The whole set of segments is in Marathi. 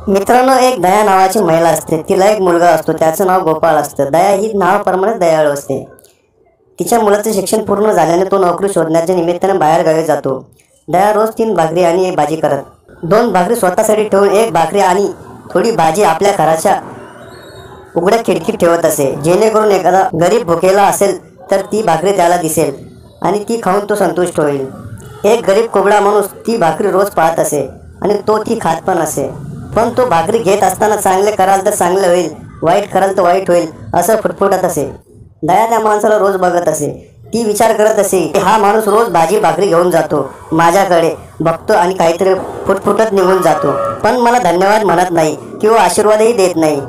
मित्रांनो, एक दया नावाची महिला असते. तिला एक मुलगा असतो. त्याचं नाव गोपाळ असतं. दया ही नावाप्रमाणे दयाळू असते. तिच्या मुलाचं शिक्षण पूर्ण झाल्याने तो नोकरी शोधण्याच्या निमित्ताने बाहेर गावी जातो. दया रोज 3 भाकरी आणि 1 भाजी करत. 2 भाकरी स्वतःसाठी ठेवून 1 भाकरी आणि थोडी भाजी आपल्या घराच्या उघड्या खिडकीत ठेवत असे, जेणेकरून एखादा गरीब भुकेला असेल तर ती भाकरी त्याला दिसेल आणि ती खाऊन तो संतुष्ट होईल. एक गरीब कोबडा माणूस ती भाकरी रोज पाहत असे आणि तो ती खात पण असे. पण तो भाकरी घेत असताना चांगले कराल तर चांगले होईल, वाईट कराल तर वाईट होईल असं फुटफुटत असे. दया त्या माणसाला रोज बघत असे. ती विचार करत असे की हा माणूस रोज भाजी भाकरी घेऊन जातो, माझ्याकडे बघतो आणि काहीतरी फुटफुटत निघून जातो, पण मला धन्यवाद म्हणत नाही किंवा आशीर्वादही देत नाही.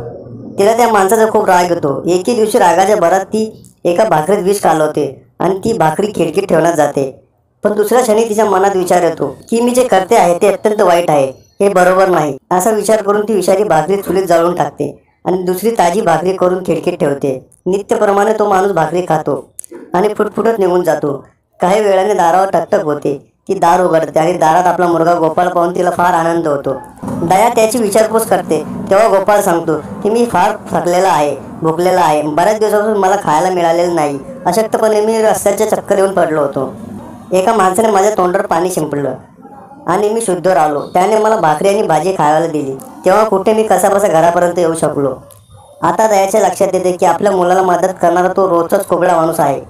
तिला त्या माणसाचा खूप राग येतो. एके दिवशी रागाच्या भरात ती एका भाकरीत विष घालवते आणि ती भाकरी खिडकीत ठेवण्यात जाते. पण दुसऱ्या क्षणी तिच्या मनात विचार येतो की मी जे करते आहे ते अत्यंत वाईट आहे, हे बरोबर नाही. असा विचार करून ती विषारी भाकरी चुलीत जाळून टाकते आणि दुसरी ताजी भाकरी करून खिडकीत ठेवते. नित्यप्रमाणे तो माणूस भाकरी खातो आणि फुटफुटत निघून जातो. काही वेळाने दारावर ठकठक होते. ती दार उघडते आणि दारात आपला मुलगा गोपाळ पाहून तिला फार आनंद होतो. दया त्याची विचारपूस करते. तेव्हा गोपाळ सांगतो की मी फार थकलेला आहे, भुकलेला आहे. बऱ्याच दिवसापासून मला खायला मिळालेलं नाही. अशक्तपणे मी रस्त्याच्या चक्कर येऊन पडलो होतो. एका माणसाने माझ्या तोंडावर पाणी शिंपडलं आणि मी शुद्ध राहिलो. त्याने मला भाकरी आणि भाजी खायला दिली. तेव्हा कुठे मी कसाबसा घरापर्यंत येऊ शकलो. आता दयाच्या लक्षात येते की आपल्या मुलाला मदत करणारा तो रोजचाच कोबडा माणूस आहे.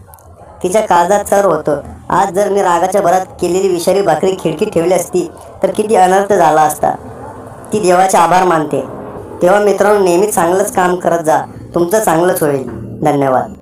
तिच्या काळजात चर होतं. आज जर मी रागाच्या भरात केलेली विषारी भाकरी खिडकीत ठेवली असती तर किती अनर्थ झाला असता. ती देवाचे आभार मानते. तेव्हा मित्रांनो, नेहमीच चांगलंच काम करत जा. तुमचं चांगलंच होईल. धन्यवाद.